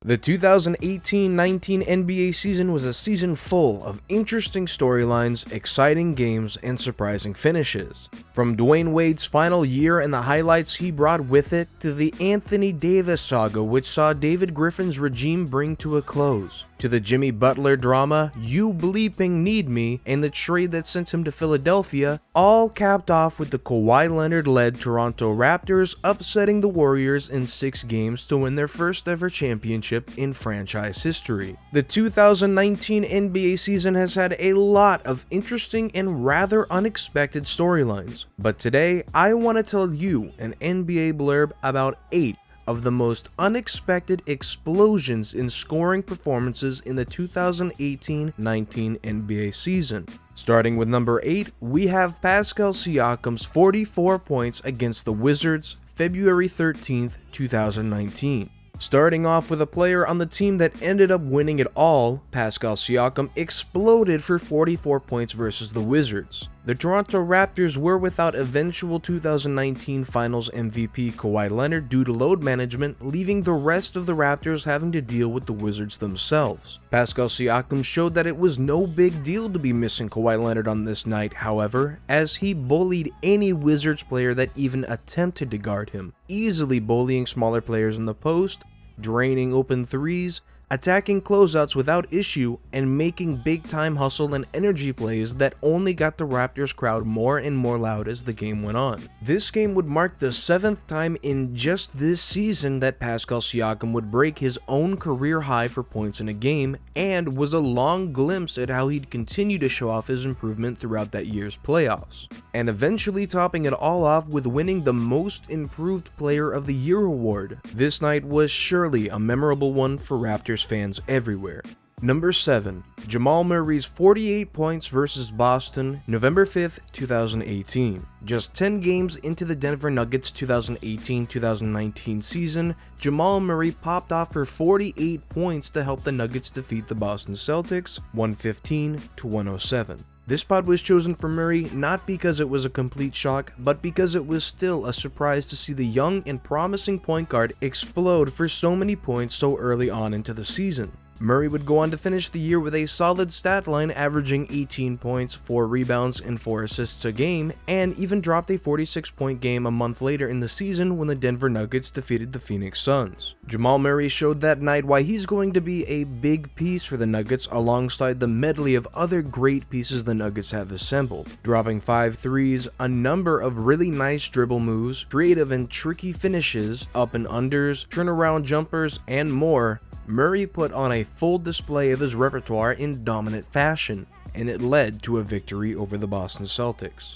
The 2018-19 NBA season was a season full of interesting storylines, exciting games, and surprising finishes. From Dwayne Wade's final year and the highlights he brought with it, to the Anthony Davis saga which saw David Griffin's regime bring to a close, to the Jimmy Butler drama, You Bleeping Need Me, and the trade that sent him to Philadelphia, all capped off with the Kawhi Leonard-led Toronto Raptors upsetting the Warriors in 6 games to win their first ever championship in franchise history. The 2019 NBA season has had a lot of interesting and rather unexpected storylines, but today I want to tell you an NBA blurb about 8 of the most unexpected explosions in scoring performances in the 2018-19 NBA season. Starting with number 8, we have Pascal Siakams' 44 points against the Wizards, February 13th, 2019. Starting off with a player on the team that ended up winning it all, Pascal Siakam exploded for 44 points versus the Wizards. The Toronto Raptors were without eventual 2019 Finals MVP Kawhi Leonard due to load management, leaving the rest of the Raptors having to deal with the Wizards themselves. Pascal Siakam showed that it was no big deal to be missing Kawhi Leonard on this night, however, as he bullied any Wizards player that even attempted to guard him, easily bullying smaller players in the post, draining open threes, attacking closeouts without issue, and making big-time hustle and energy plays that only got the Raptors crowd more and more loud as the game went on. This game would mark the 7th time in just this season that Pascal Siakam would break his own career high for points in a game, and was a long glimpse at how he'd continue to show off his improvement throughout that year's playoffs, and eventually topping it all off with winning the Most Improved Player of the Year award. This night was surely a memorable one for Raptors fans everywhere. Number 7. Jamal Murray's 48 points versus Boston, November 5th, 2018. Just 10 games into the Denver Nuggets 2018-2019 season, Jamal Murray popped off for 48 points to help the Nuggets defeat the Boston Celtics 115-107. This spot was chosen for Murray not because it was a complete shock, but because it was still a surprise to see the young and promising point guard explode for so many points so early on into the season. Murray would go on to finish the year with a solid stat line averaging 18 points, 4 rebounds, and 4 assists a game, and even dropped a 46-point game a month later in the season when the Denver Nuggets defeated the Phoenix Suns. Jamal Murray showed that night why he's going to be a big piece for the Nuggets alongside the medley of other great pieces the Nuggets have assembled, dropping 5 threes, a number of really nice dribble moves, creative and tricky finishes, up and unders, turnaround jumpers, and more. Murray put on a full display of his repertoire in dominant fashion, and it led to a victory over the Boston Celtics.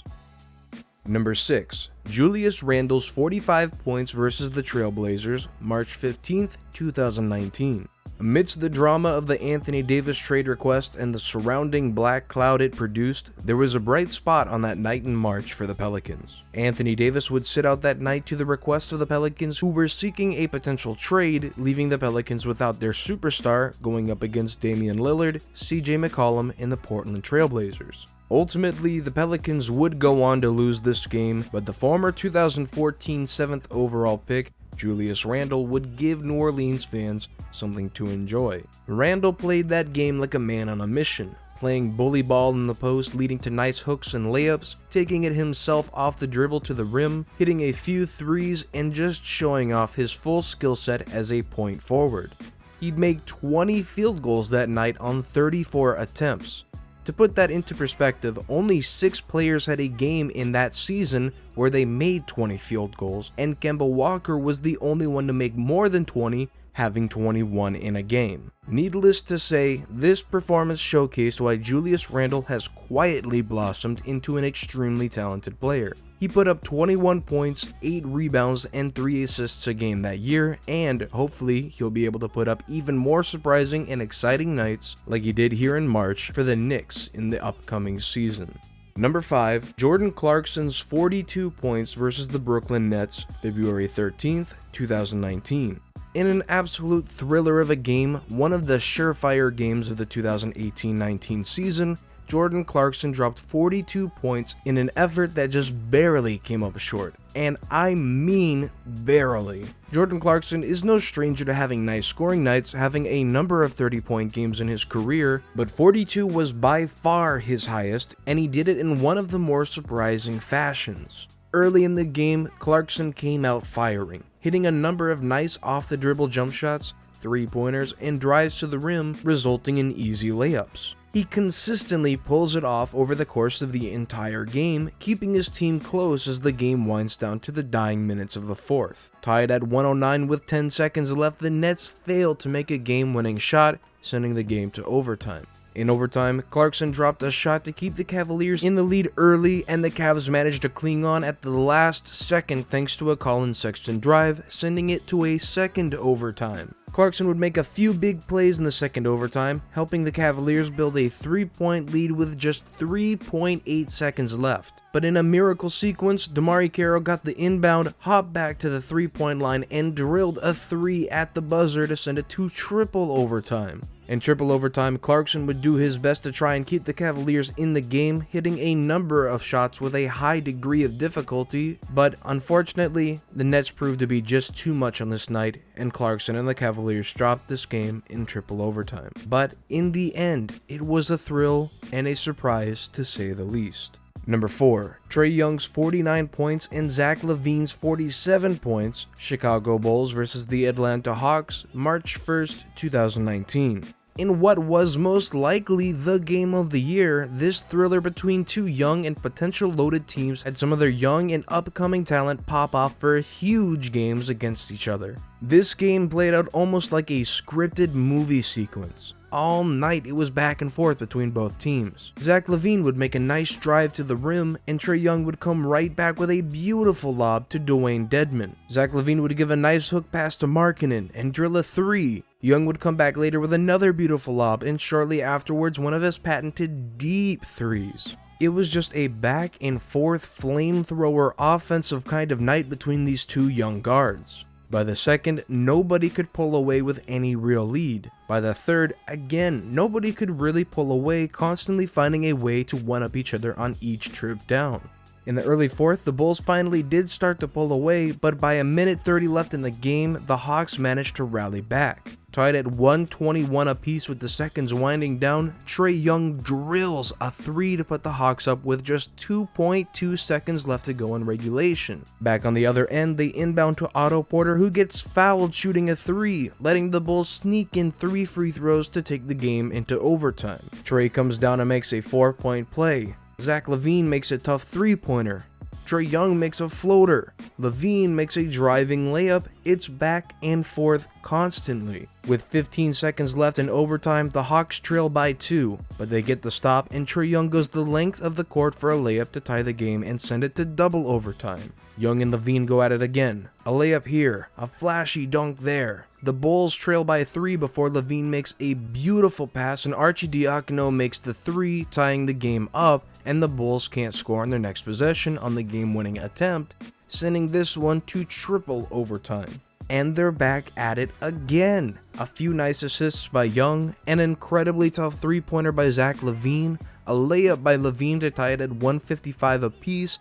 Number 6. Julius Randle's 45 points versus the Trailblazers, March 15th, 2019. Amidst the drama of the Anthony Davis trade request and the surrounding black cloud it produced, there was a bright spot on that night in March for the Pelicans. Anthony Davis would sit out that night to the request of the Pelicans, who were seeking a potential trade, leaving the Pelicans without their superstar going up against Damian Lillard, CJ McCollum, and the Portland Trailblazers. Ultimately, the Pelicans would go on to lose this game, but the former 2014 7th overall pick, Julius Randle, would give New Orleans fans something to enjoy. Randle played that game like a man on a mission, playing bully ball in the post, leading to nice hooks and layups, taking it himself off the dribble to the rim, hitting a few threes, and just showing off his full skill set as a point forward. He'd make 20 field goals that night on 34 attempts. To put that into perspective, only 6 players had a game in that season where they made 20 field goals, and Kemba Walker was the only one to make more than 20, having 21 in a game. Needless to say, this performance showcased why Julius Randle has quietly blossomed into an extremely talented player. He put up 21 points, 8 rebounds, and 3 assists a game that year, and hopefully he'll be able to put up even more surprising and exciting nights like he did here in March for the Knicks in the upcoming season. Number 5. Jordan Clarkson's 42 points versus the Brooklyn Nets, February 13th, 2019. In an absolute thriller of a game, one of the surefire games of the 2018-19 season, Jordan Clarkson dropped 42 points in an effort that just barely came up short. And I mean barely. Jordan Clarkson is no stranger to having nice scoring nights, having a number of 30-point games in his career, but 42 was by far his highest, and he did it in one of the more surprising fashions. Early in the game, Clarkson came out firing, hitting a number of nice off-the-dribble jump shots, three-pointers, and drives to the rim, resulting in easy layups. He consistently pulls it off over the course of the entire game, keeping his team close as the game winds down to the dying minutes of the fourth. Tied at 109 with 10 seconds left, the Nets failed to make a game-winning shot, sending the game to overtime. In overtime, Clarkson dropped a shot to keep the Cavaliers in the lead early, and the Cavs managed to cling on at the last second thanks to a Colin Sexton drive, sending it to a second overtime. Clarkson would make a few big plays in the second overtime, helping the Cavaliers build a 3-point lead with just 3.8 seconds left. But in a miracle sequence, DeMarre Carroll got the inbound, hopped back to the 3-point line, and drilled a 3 at the buzzer to send it to triple overtime. In triple overtime, Clarkson would do his best to try and keep the Cavaliers in the game, hitting a number of shots with a high degree of difficulty, but unfortunately, the Nets proved to be just too much on this night, and Clarkson and the Cavaliers dropped this game in triple overtime. But in the end, it was a thrill and a surprise to say the least. Number 4. Trey Young's 49 points and Zach LaVine's 47 points, Chicago Bulls versus the Atlanta Hawks, March 1st, 2019. In what was most likely the game of the year, this thriller between two young and potential loaded teams had some of their young and upcoming talent pop off for huge games against each other. This game played out almost like a scripted movie sequence. All night it was back and forth between both teams. Zach LaVine would make a nice drive to the rim, and Trey Young would come right back with a beautiful lob to Dwayne Dedmon. Zach LaVine would give a nice hook pass to Markkanen and drill a 3. Young would come back later with another beautiful lob, and shortly afterwards one of his patented deep threes. It was just a back and forth flamethrower offensive kind of night between these two young guards. By the second, nobody could pull away with any real lead. By the third, again, nobody could really pull away, constantly finding a way to one-up each other on each trip down. In the early fourth, the Bulls finally did start to pull away, but by a minute 30 left in the game, the Hawks managed to rally back. Tied at 121 apiece with the seconds winding down, Trey Young drills a 3 to put the Hawks up with just 2.2 seconds left to go in regulation. Back on the other end, they inbound to Otto Porter, who gets fouled shooting a 3, letting the Bulls sneak in 3 free throws to take the game into overtime. Trey comes down and makes a 4-point play. Zach LaVine makes a tough 3-pointer. Trey Young makes a floater. LaVine makes a driving layup. It's back and forth constantly. With 15 seconds left in overtime, the Hawks trail by 2, but they get the stop, and Trey Young goes the length of the court for a layup to tie the game and send it to double overtime. Young and LaVine go at it again. A layup here, a flashy dunk there. The Bulls trail by 3 before LaVine makes a beautiful pass, and Arcidiacono makes the 3, tying the game up, and the Bulls can't score on their next possession on the game-winning attempt, sending this one to triple overtime. And they're back at it again. A few nice assists by Young, an incredibly tough 3-pointer by Zach LaVine, a layup by LaVine to tie it at 155 apiece,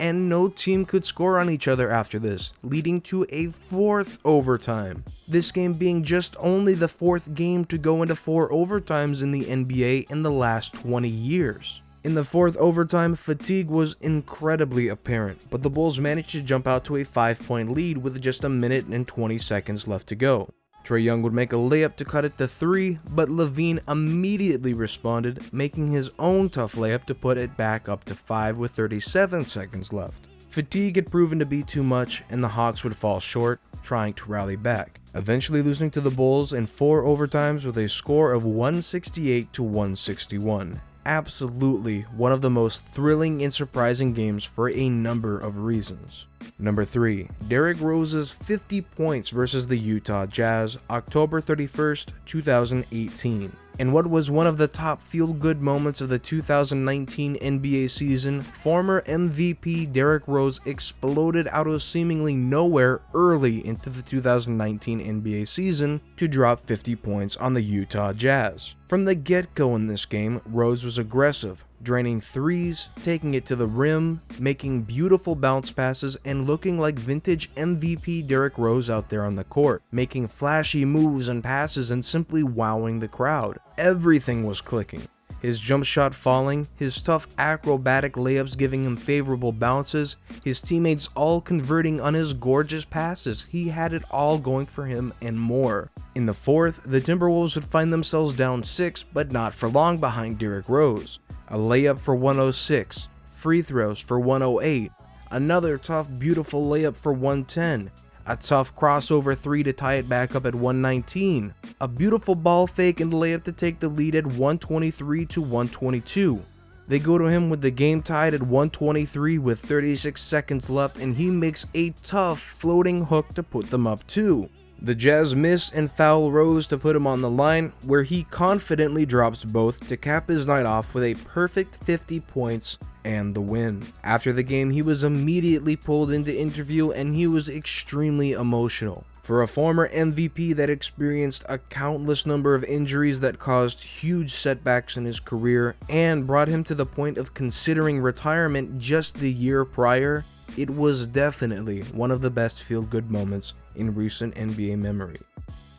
and no team could score on each other after this, leading to a 4th overtime. This game being just only the 4th game to go into 4 overtimes in the NBA in the last 20 years. In the 4th overtime, fatigue was incredibly apparent, but the Bulls managed to jump out to a 5-point lead with just a minute and 20 seconds left to go. Trey Young would make a layup to cut it to 3, but LaVine immediately responded, making his own tough layup to put it back up to 5 with 37 seconds left. Fatigue had proven to be too much, and the Hawks would fall short, trying to rally back, eventually losing to the Bulls in 4 overtimes with a score of 168 to 161. Absolutely one of the most thrilling and surprising games for a number of reasons. Number 3. Derrick Rose's 50 points versus the Utah Jazz, October 31st, 2018. In what was one of the top feel-good moments of the 2019 NBA season, former MVP Derrick Rose exploded out of seemingly nowhere early into the 2019 NBA season to drop 50 points on the Utah Jazz. From the get-go in this game, Rose was aggressive, draining threes, taking it to the rim, making beautiful bounce passes, and looking like vintage MVP Derrick Rose out there on the court, making flashy moves and passes and simply wowing the crowd. Everything was clicking. His jump shot falling, his tough acrobatic layups giving him favorable bounces, his teammates all converting on his gorgeous passes. He had it all going for him and more. In the fourth, the Timberwolves would find themselves down 6, but not for long behind Derrick Rose. A layup for 106, free throws for 108, another tough, beautiful layup for 110, a tough crossover 3 to tie it back up at 119, a beautiful ball fake and layup to take the lead at 123 to 122. They go to him with the game tied at 123 with 36 seconds left, and he makes a tough floating hook to put them up 2. The Jazz miss and foul Rose to put him on the line, where he confidently drops both to cap his night off with a perfect 50 points and the win. After the game, he was immediately pulled into interview and he was extremely emotional. For a former MVP that experienced a countless number of injuries that caused huge setbacks in his career and brought him to the point of considering retirement just the year prior, it was definitely one of the best feel-good moments in recent NBA memory.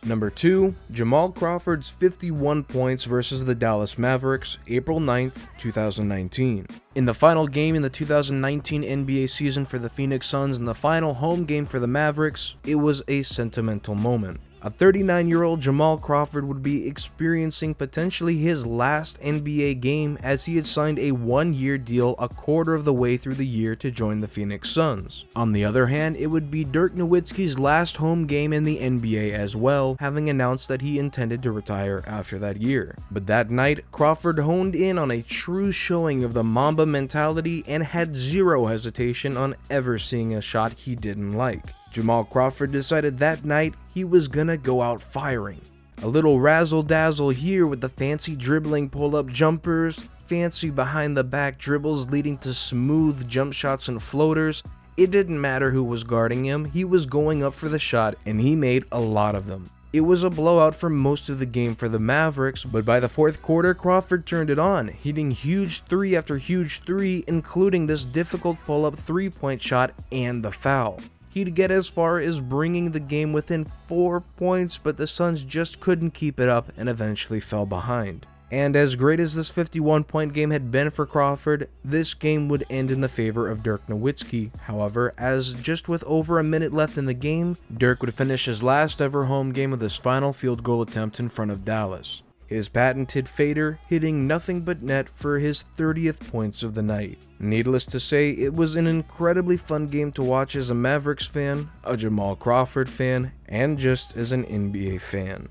Number 2, Jamal Crawford's 51 points versus the Dallas Mavericks, April 9th, 2019. In the final game in the 2019 NBA season for the Phoenix Suns and the final home game for the Mavericks, it was a sentimental moment. A 39-year-old Jamal Crawford would be experiencing potentially his last NBA game, as he had signed a 1-year deal a quarter of the way through the year to join the Phoenix Suns. On the other hand, it would be Dirk Nowitzki's last home game in the NBA as well, having announced that he intended to retire after that year. But that night, Crawford honed in on a true showing of the Mamba mentality and had zero hesitation on ever seeing a shot he didn't like. Jamal Crawford decided that night he was gonna go out firing. A little razzle-dazzle here with the fancy dribbling pull-up jumpers, fancy behind-the-back dribbles leading to smooth jump shots and floaters. It didn't matter who was guarding him, he was going up for the shot, and he made a lot of them. It was a blowout for most of the game for the Mavericks, but by the fourth quarter, Crawford turned it on, hitting huge 3 after huge 3, including this difficult pull-up 3-point shot and the foul. He'd get as far as bringing the game within 4 points, but the Suns just couldn't keep it up and eventually fell behind. And as great as this 51-point game had been for Crawford, this game would end in the favor of Dirk Nowitzki. However, as just with over a minute left in the game, Dirk would finish his last ever home game with his final field goal attempt in front of Dallas. His patented fader hitting nothing but net for his 30th points of the night. Needless to say, it was an incredibly fun game to watch as a Mavericks fan, a Jamal Crawford fan, and just as an NBA fan.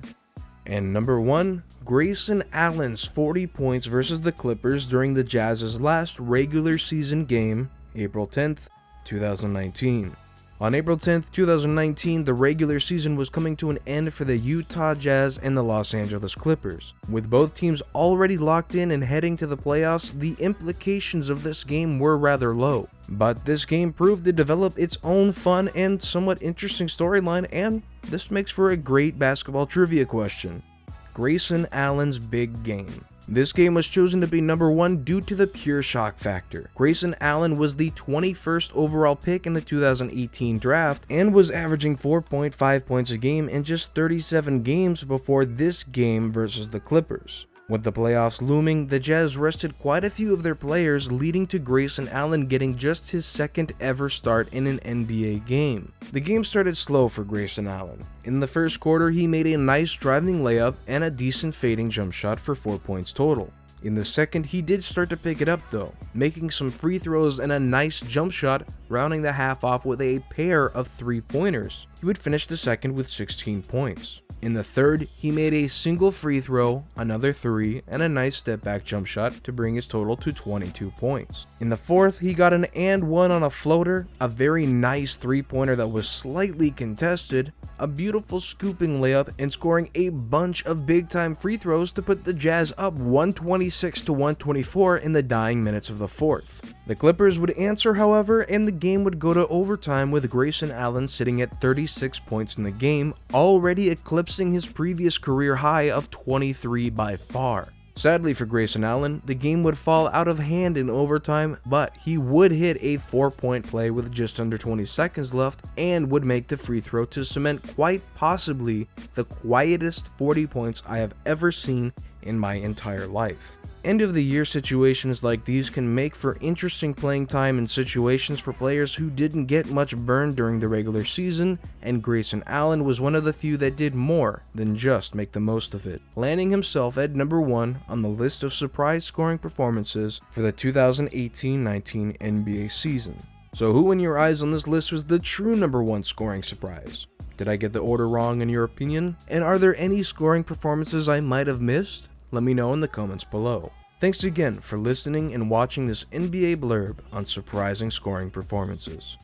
And number 1, Grayson Allen's 40 points versus the Clippers during the Jazz's last regular season game, April 10th, 2019. On April 10th, 2019, the regular season was coming to an end for the Utah Jazz and the Los Angeles Clippers. With both teams already locked in and heading to the playoffs, the implications of this game were rather low. But this game proved to develop its own fun and somewhat interesting storyline, and this makes for a great basketball trivia question. Grayson Allen's big game. This game was chosen to be number 1 due to the pure shock factor. Grayson Allen was the 21st overall pick in the 2018 draft and was averaging 4.5 points a game in just 37 games before this game versus the Clippers. With the playoffs looming, the Jazz rested quite a few of their players, leading to Grayson Allen getting just his second ever start in an NBA game. The game started slow for Grayson Allen. In the first quarter, he made a nice driving layup and a decent fading jump shot for 4 points total. In the second, he did start to pick it up though, making some free throws and a nice jump shot, rounding the half off with a pair of 3-pointers. He would finish the second with 16 points. In the third, he made a single free throw, another 3, and a nice step back jump shot to bring his total to 22 points. In the fourth, he got an and one on a floater, a very nice 3-pointer that was slightly contested, a beautiful scooping layup, and scoring a bunch of big time free throws to put the Jazz up 126 to 124 in the dying minutes of the fourth. The Clippers would answer, however, and the game would go to overtime with Grayson Allen sitting at 36 points in the game, already eclipsing his previous career high of 23 by far. Sadly for Grayson Allen, the game would fall out of hand in overtime, but he would hit a 4-point play with just under 20 seconds left and would make the free throw to cement quite possibly the quietest 40 points I have ever seen in my entire life. End of the year situations like these can make for interesting playing time and situations for players who didn't get much burn during the regular season, and Grayson Allen was one of the few that did more than just make the most of it, landing himself at number 1 on the list of surprise scoring performances for the 2018-19 NBA season. So who in your eyes on this list was the true number 1 scoring surprise? Did I get the order wrong in your opinion? And are there any scoring performances I might have missed? Let me know in the comments below. Thanks again for listening and watching this NBA blurb on surprising scoring performances.